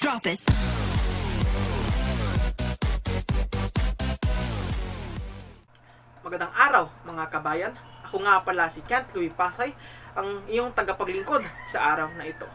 Drop it. Magandang araw mga kabayan. Ako nga pala si Kent Louis Pasay, ang iyong tagapaglingkod sa araw na ito.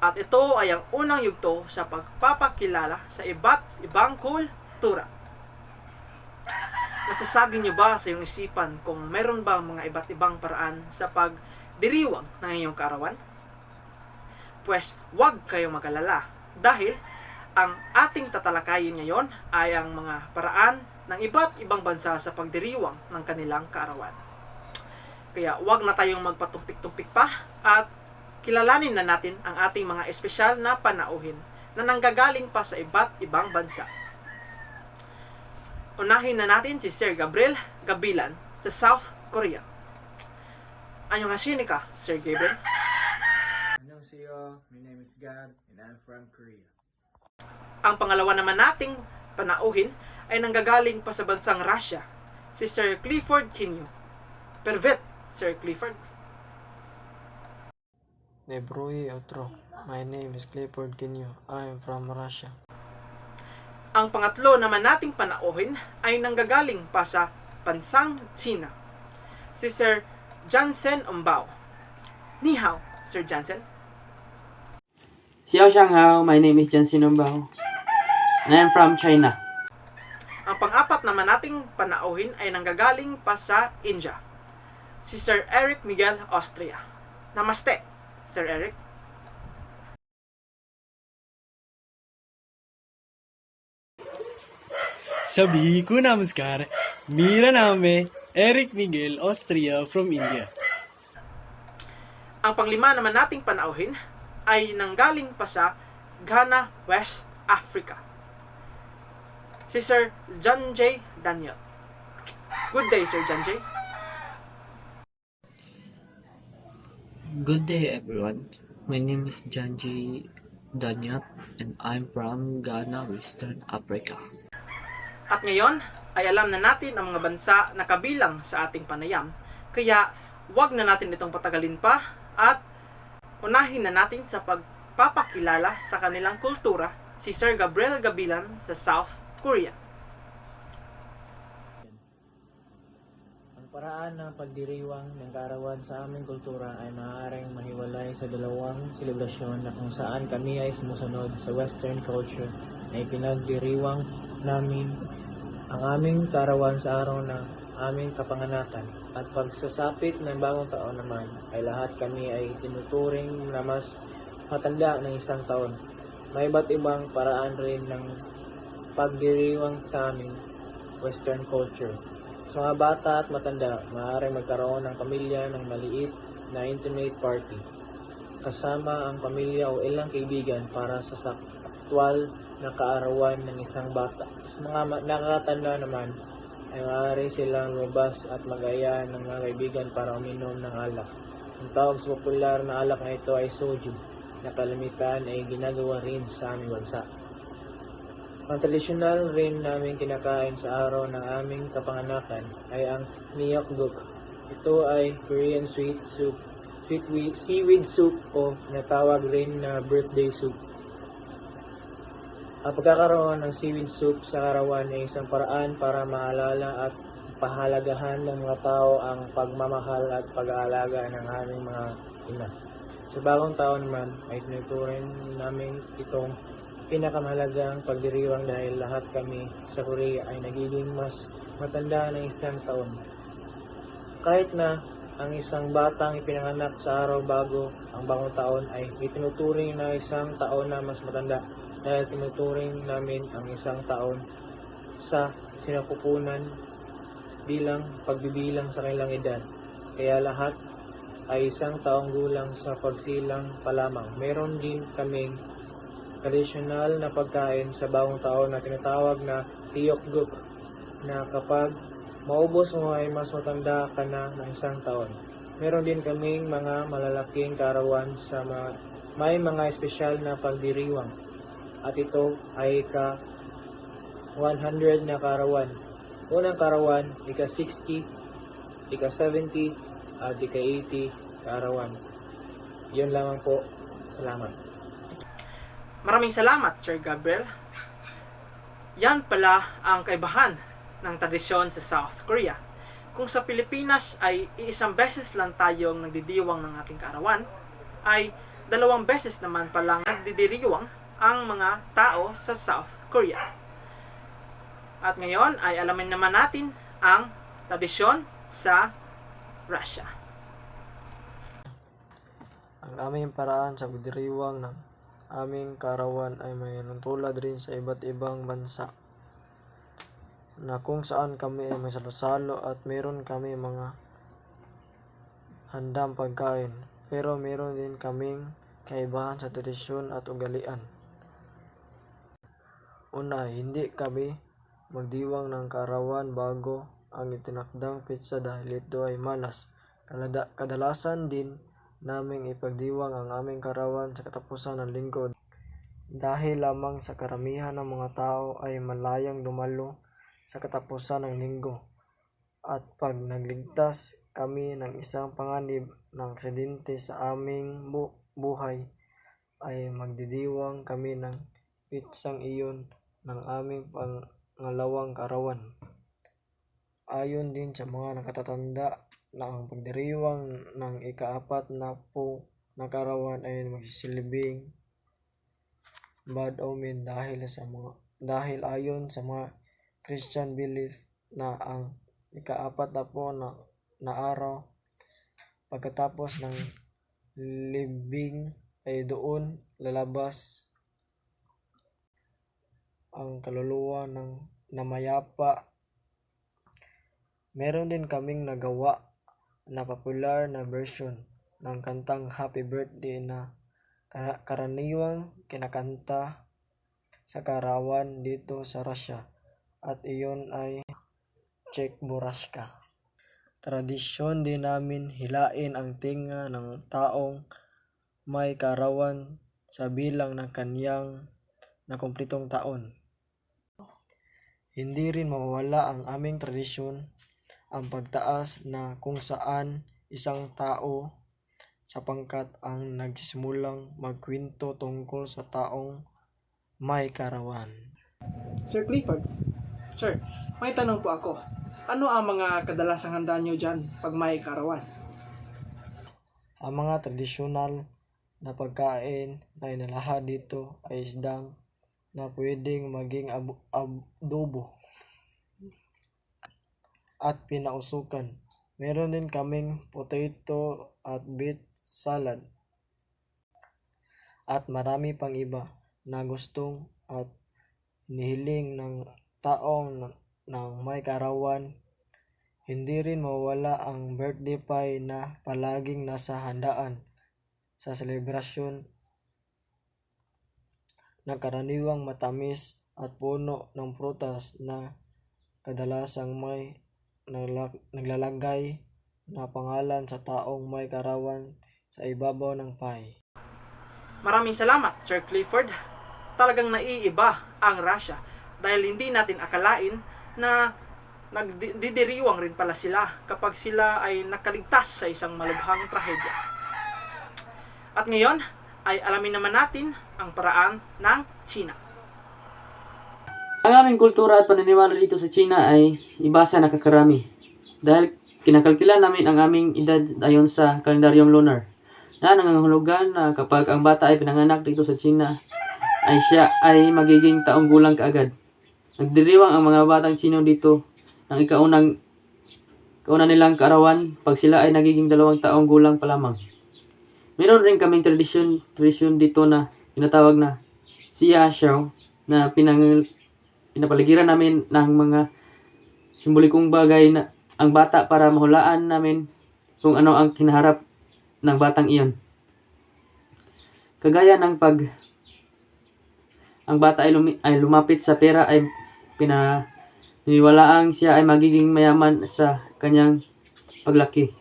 At ito ay ang unang yugto sa pagpapakilala sa iba't ibang kultura. Masasagi niyo ba sa iyong isipan kung meron ba mga iba't ibang paraan sa pagdiriwang ng iyong kaarawan? Pues huwag kayong mag-alala dahil ang ating tatalakayin ngayon ay ang mga paraan ng iba't ibang bansa sa pagdiriwang ng kanilang kaarawan. Kaya huwag na tayong magpatumpik-tumpik pa at kilalanin na natin ang ating mga espesyal na panauhin na nanggagaling pa sa iba't ibang bansa. Unahin na natin si Sir Gabriel Gabilan sa South Korea. Annyeonghaseyo ka, Sir Gabriel. Annyeonghaseyo, my name is Gab and I'm from Korea. Ang pangalawa naman nating panauhin ay nanggagaling pa sa bansang Russia, si Sir Clifford Kinyo. Pervet, Sir Clifford. Nebroye Otro. My name is Clifford Kinyo. I am from Russia. Ang pangatlo naman nating panauhin ay nanggagaling pa sa bansang China, si Sir Jansen Umbao. Ni hao, Sir Jansen. Xiao Shanghao, my name is Jansen Umbao, and I'm from China. Ang pang-apat naman nating panauhin ay nanggagaling pa sa India, si Sir Eric Miguel Austria. Namaste, Sir Eric. सभी को नमस्कार मेरा नाम है Eric Miguel Austria from India. Ang panglima naman nating panauhin ay nanggaling pa sa Ghana, West Africa, si Sir John J. Daniel. Good day, Sir John J. Good day, everyone. My name is Janji Danyat, and I'm from Ghana, Western Africa. At ngayon ay alam na natin ang mga bansa na kabilang sa ating panayam. Kaya wag na natin itong patagalin pa at unahin na natin sa pagpapakilala sa kanilang kultura si Sir Gabriel Gabilan sa South Korea. Ang paraan ng pagdiriwang ng kaarawan sa aming kultura ay maaaring mahiwalay sa dalawang selebrasyon na kung saan kami ay sumusunod sa Western culture na ipinagdiriwang namin ang aming kaarawan sa araw ng aming kapanganakan. At pagsasapit ng bagong taon naman ay lahat kami ay tinuturing na mas matanda ng isang taon. May iba't ibang paraan rin ng pagdiriwang sa aming Western culture. Sa mga bata at matanda, maaaring magkaroon ng pamilya ng maliit na intimate party kasama ang pamilya o ilang kaibigan para sa aktwal na kaarawan ng isang bata. Sa mga nakakatanda naman ay maaari silang lumabas at mag-aya ng mga kaibigan para uminom ng alak. Ang tawag sa popular na alak na ito ay soju, na kalimitan ay ginagawa rin sa aming bansa. Ang tradisyonal rin namin kinakain sa araw ng aming kapanganakan ay ang myeokguk. Ito ay Korean seaweed soup o natawag rin na birthday soup. Ang pagkakaroon ng seaweed soup sa kaarawan ay isang paraan para maalala at pahalagahan ng mga tao ang pagmamahal at pag-aalaga ng aming mga ina. Sa bagong taon naman ay tinuturing namin itong pinakamahalagang pagdiriwang dahil lahat kami sa Korea ay nagiging mas matanda ng isang taon. Kahit na ang isang batang ipinanganak sa araw bago ang bagong taon ay itinuturing na isang taon na mas matanda dahil tinuturing namin ang isang taon sa sinapupunan bilang pagbibilang sa kanilang edad. Kaya lahat ay isang taong gulang sa pagsilang pa lamang. Meron din kaming tradisyonal na pagkain sa bagong taon na tinatawag na tteokguk, na kapag maubos mo ay mas matanda ka na ng isang taon. Meron din kaming mga malalaking kaarawan sa may mga espesyal na pagdiriwang. At ito ay ika-100 na kaarawan. Unang kaarawan, ika-60, ika-70, at ika-80 kaarawan. Yun lamang po. Salamat. Maraming salamat, Sir Gabriel. Yan pala ang kaibahan ng tradisyon sa South Korea. Kung sa Pilipinas ay iisang beses lang tayong nagdidiwang ng ating kaarawan, ay 2 beses naman palang nagdidiriwang ang mga tao sa South Korea. At ngayon ay alamin naman natin ang tradisyon sa Russia. Ang aming paraan sa pagdiriwang ng aming kaarawan ay mayroon tulad rin sa iba't ibang bansa, na kung saan kami ay may salo-salo at meron kami mga handang pagkain, pero meron din kaming kaibahan sa tradisyon at ugalian. Una, hindi kami magdiwang ng kaarawan bago ang itinakdang pitsa dahil ito ay malas. Kadalasan din naming ipagdiwang ang aming kaarawan sa katapusan ng linggo dahil lamang sa karamihan ng mga tao ay malayang dumalo sa katapusan ng linggo. At pag nagligtas kami ng isang panganib ng aksidente sa aming buhay, ay magdidiwang kami ng pitsang iyon ng aming pangalawang kaarawan. Ayon din sa mga nakatatanda na ang pagdiriwang ng ika-4 na kaarawan ay magsisilbing bad omen dahil ayon sa mga Christian belief na ang ika-4 na araw pagkatapos ng libing ay doon lalabas ang kaluluwa ng namayapa. Meron din kaming nagawa na popular na version ng kantang Happy Birthday na karaniwang kinakanta sa kaarawan dito sa Russia, at iyon ay Chekburashka. Tradisyon din namin hilain ang tinga ng taong may kaarawan sa bilang ng kanyang nakumpletong taon. Hindi rin mawawala ang aming tradisyon ang pagtaas na kung saan isang tao sa pangkat ang nagsimulang magkwento tungkol sa taong may kaarawan. Sir Clifford, Sir, may tanong po ako. Ano ang mga kadalasang handa nyo dyan pag may kaarawan? Ang mga tradisyonal na pagkain na inalahad dito ay isdang na pwedeng maging adobo at pinausukan. Meron din kaming potato at beet salad at marami pang iba na gustong at hinihiling ng taong ng may kaarawan. Hindi rin mawala ang birthday pie na palaging nasa handaan sa selebrasyon na karaniwang matamis at puno ng prutas na kadalasang may naglalagay na pangalan sa taong may kaarawan sa ibabaw ng pie. Maraming salamat, Sir Clifford. Talagang naiiba ang Russia dahil hindi natin akalain na nagdidiriwang rin pala sila kapag sila ay nakaligtas sa isang malubhang trahedya. At ngayon ay alamin naman natin ang paraan ng China. Ang aming kultura at paniniwala dito sa China ay iba sa nakakarami. Dahil kinakalkila namin ang aming edad ayon sa kalendaryong lunar, na nangangahulugan na kapag ang bata ay pinanganak dito sa China, ay siya ay magiging taong gulang kaagad. Nagdiriwang ang mga batang Chino dito ng kauna nilang kaarawan pag sila ay nagiging 2 taong gulang pa lamang. Meron rin kaming tradisyon dito na tinatawag na Xia Xiao na pinapaligiran namin ng mga simbolikong bagay na ang bata para mahulaan namin kung ano ang kinaharap ng batang iyon. Kagaya ng pag ang bata ay lumapit sa pera ay pinaniniwalaang siya ay magiging mayaman sa kanyang paglaki.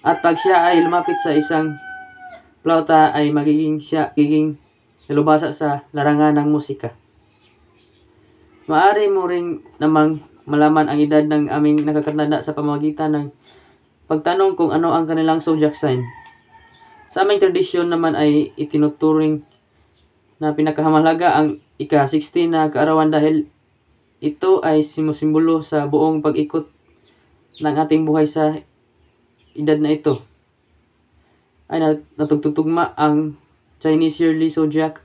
At pag siya ay lumapit sa isang flauta ay magiging nalubasa sa larangan ng musika. Maaari mo ring namang malaman ang edad ng aming nakakatanda sa pamamagitan ng pagtanong kung ano ang kanilang zodiac sign. Sa aming tradisyon naman ay itinuturing na pinakamahalaga ang ika-60 na kaarawan dahil ito ay sumusimbolo sa buong pag-ikot ng ating buhay sa edad na ito. Ay natugtugma ang Chinese yearly zodiac,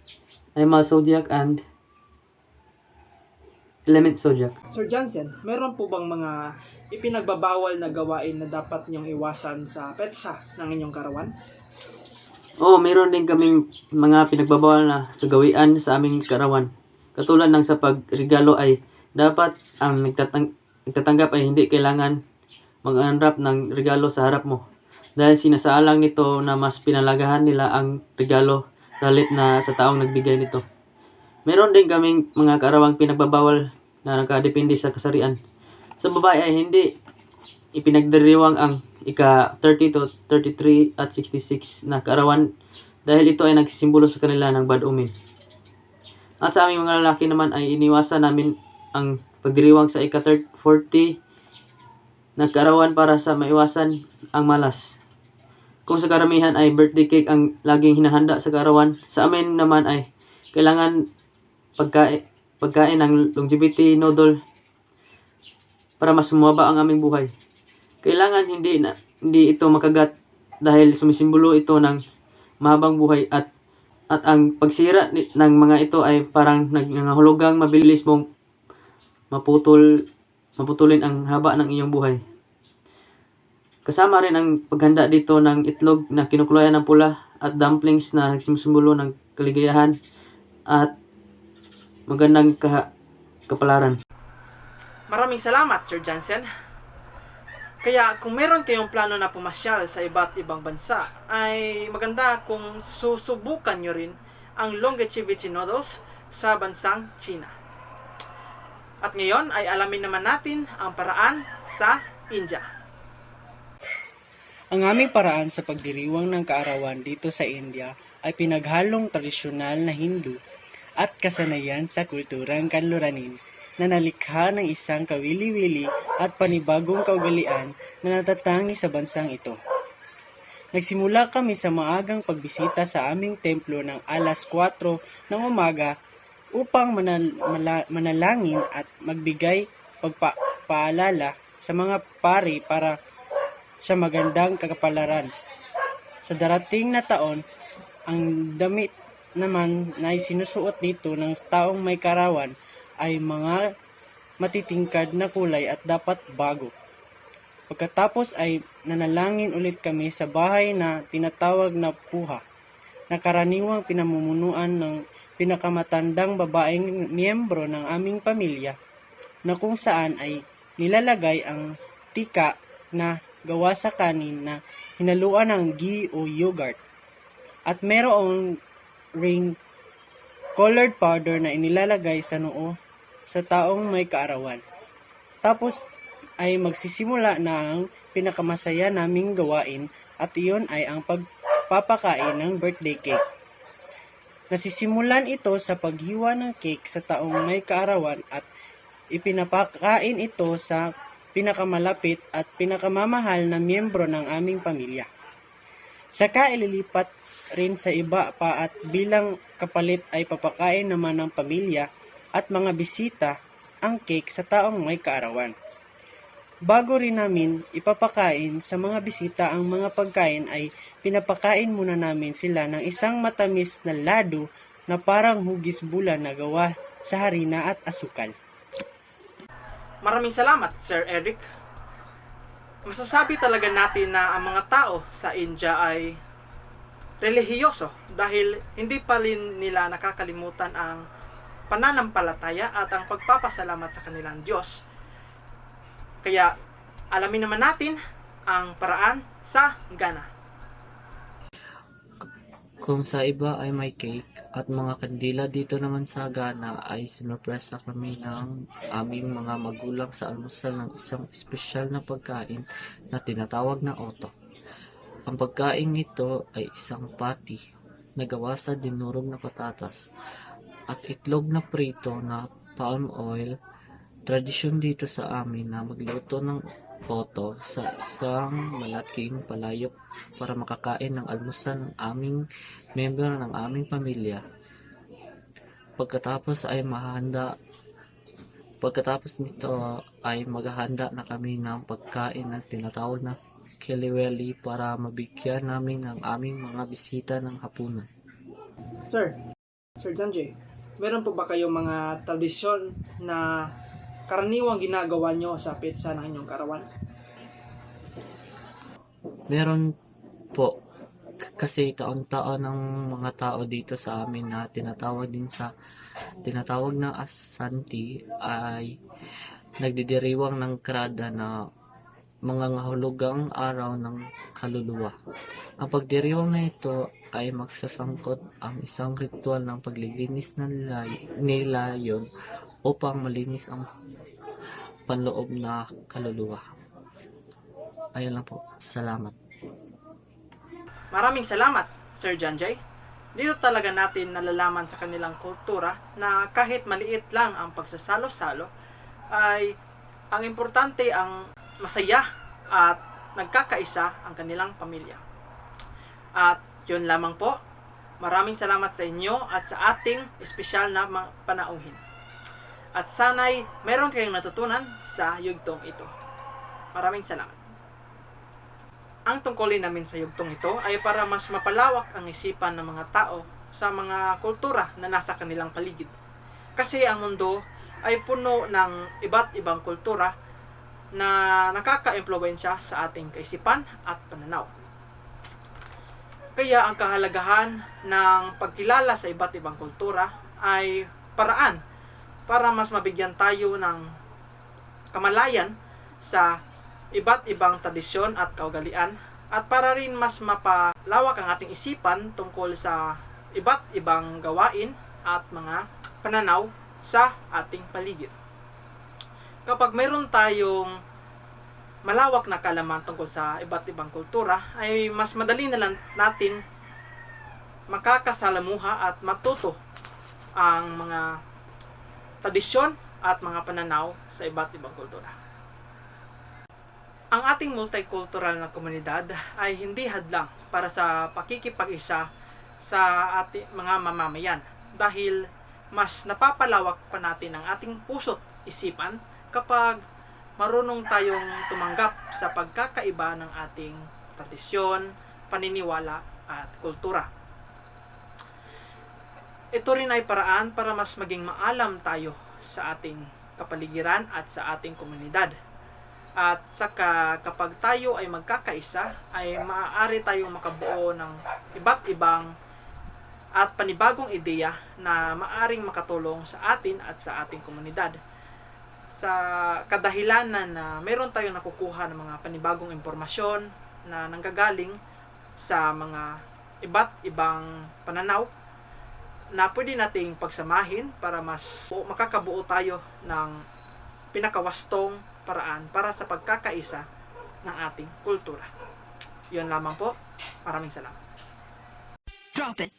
animal zodiac, and element zodiac. Sir Johnson, meron po bang mga ipinagbabawal na gawain na dapat niyong iwasan sa petsa ng inyong karawan? Oo, mayroon din kaming mga pinagbabawal na kagawian sa aming karawan. Katulad ng sa pagregalo ay dapat ang nagtatanggap ay hindi kailangan mag-unwrap ng regalo sa harap mo. Dahil sinasaalang nito na mas pinalagahan nila ang regalo salit na sa taong nagbigay nito. Meron din kaming mga karawang pinagbabawal na nakadepende sa kasarian. Sa babae ay hindi ipinagdiriwang ang ika-30 to 33 at 66 na kaarawan dahil ito ay nagsisimbolo sa kanila ng bad omen. At sa aming mga lalaki naman ay iniwasan namin ang pagdiriwang sa ika-40 na kaarawan para sa maiwasan ang malas. Kung sa karamihan ay birthday cake ang laging hinahanda sa kaarawan, sa amin naman ay kailangan pagkain ng longevity noodle para mas sumaba ang aming buhay. Kailangan hindi ito makagat dahil sumisimbolo ito ng mahabang buhay at ang pagsira ng mga ito ay parang nangangahulugang mabilis mong maputulin ang haba ng iyong buhay. Kasama rin ang paghanda dito ng itlog na kinukulayan ng pula at dumplings na sumisimbolo ng kaligayahan at magandang kapalaran. Maraming salamat, Sir Johnson. Kaya kung meron kayong plano na pumasyal sa iba't ibang bansa, ay maganda kung susubukan nyo rin ang longevity noodles sa bansang China. At ngayon ay alamin naman natin ang paraan sa India. Ang aming paraan sa pagdiriwang ng kaarawan dito sa India ay pinaghalong tradisyonal na Hindu at kasanayan sa kulturang kanluranin na nalikha ng isang kawili-wili at panibagong kaugalian na natatangi sa bansang ito. Nagsimula kami sa maagang pagbisita sa aming templo ng alas 4 ng umaga upang manalangin at magbigay pagpaalala sa mga pari para sa magandang kakapalaran. Sa darating na taon, ang damit naman na sinusuot dito ng taong may karawan ay mga matitingkad na kulay at dapat bago. Pagkatapos ay nanalangin ulit kami sa bahay na tinatawag na puha, na karaniwang pinamumunuan ng pinakamatandang babaeng miyembro ng aming pamilya, na kung saan ay nilalagay ang tika na gawa sa kanin na hinaluan ng ghee o yogurt, at merong ring colored powder na inilalagay sa noo sa taong may kaarawan. Tapos ay magsisimula na ang pinakamasaya naming gawain at iyon ay ang pagpapakain ng birthday cake. Nasisimulan ito sa paghiwa ng cake sa taong may kaarawan at ipinapakain ito sa pinakamalapit at pinakamamahal na miyembro ng aming pamilya. Saka ililipat rin sa iba pa at bilang kapalit ay papakain naman ng pamilya at mga bisita ang cake sa taong may kaarawan. Bago rin namin ipapakain sa mga bisita ang mga pagkain ay pinapakain muna namin sila ng isang matamis na lado na parang hugis bulan na gawa sa harina at asukal. Maraming salamat, Sir Eric. Masasabi talaga natin na ang mga tao sa India ay relihiyoso dahil hindi pa rin nila nakakalimutan ang pananampalataya at ang pagpapasalamat sa kanilang Diyos. Kaya alamin naman natin ang paraan sa Ghana. Kung sa iba ay may cake at mga kandila, dito naman sa Ghana ay sinurpresa kami ng aming mga magulang sa almusal ng isang espesyal na pagkain na tinatawag na oto. Ang pagkain nito ay isang patty na gawa sa dinurog na patatas at itlog na prito na palm oil. Tradisyon dito sa amin na magluto ng photo sa isang malaking palayok para makakain ng almusal ng aming member ng aming pamilya. Pagkatapos nito ay maghahanda na kami ng pagkain na tinatawag na kiliweli para mabigyan namin ng aming mga bisita ng hapunan. Sir John J, meron po ba kayong mga tradisyon na karaniwang ginagawa nyo sa petsa ng inyong kaarawan? Meron po, kasi taon-taon ng mga tao dito sa amin na tinatawag na asanti ay nagdidiriwang ng krada na mga ngahulugang araw ng kaluluwa. Ang pagdiriwang na ito ay magsasangkot ang isang ritual ng paglilinis ng nilayon upang malinis ang panloob na kaluluwa. Ayun lang po. Salamat. Maraming salamat, Sir John J. Dito talaga natin nalalaman sa kanilang kultura na kahit maliit lang ang pagsasalo-salo, ay ang importante ang masaya at nagkakaisa ang kanilang pamilya. At yun lamang po. Maraming salamat sa inyo at sa ating espesyal na panauhin. At sana'y meron kayong natutunan sa yugtong ito. Maraming salamat. Ang tungkulin namin sa yugtong ito ay para mas mapalawak ang isipan ng mga tao sa mga kultura na nasa kanilang paligid. Kasi ang mundo ay puno ng iba't ibang kultura na nakaka-impluwensya sa ating kaisipan at pananaw. Kaya ang kahalagahan ng pagkilala sa iba't ibang kultura ay paraan para mas mabigyan tayo ng kamalayan sa iba't ibang tradisyon at kaugalian, at para rin mas mapalawak ang ating isipan tungkol sa iba't ibang gawain at mga pananaw sa ating paligid. Kapag mayroon tayong malawak na kaalaman tungkol sa iba't ibang kultura, ay mas madali na lang natin makakasalamuha at matuto ang mga tradisyon at mga pananaw sa iba't ibang kultura. Ang ating multicultural na komunidad ay hindi hadlang para sa pakikipag-isa sa ating mga mamamayan, dahil mas napapalawak pa natin ang ating puso't isipan kapag marunong tayong tumanggap sa pagkakaiba ng ating tradisyon, paniniwala at kultura. Ito rin ay paraan para mas maging maalam tayo sa ating kapaligiran at sa ating komunidad. At saka kapag tayo ay magkakaisa, ay maaari tayong makabuo ng iba't ibang at panibagong ideya na maaring makatulong sa atin at sa ating komunidad. Sa kadahilanan na meron tayong nakukuha ng mga panibagong impormasyon na nanggagaling sa mga iba't ibang pananaw na pwede nating pagsamahin para mas makakabuo tayo ng pinakawastong paraan para sa pagkakaisa ng ating kultura. Yun lamang po. Maraming salamat. Drop it.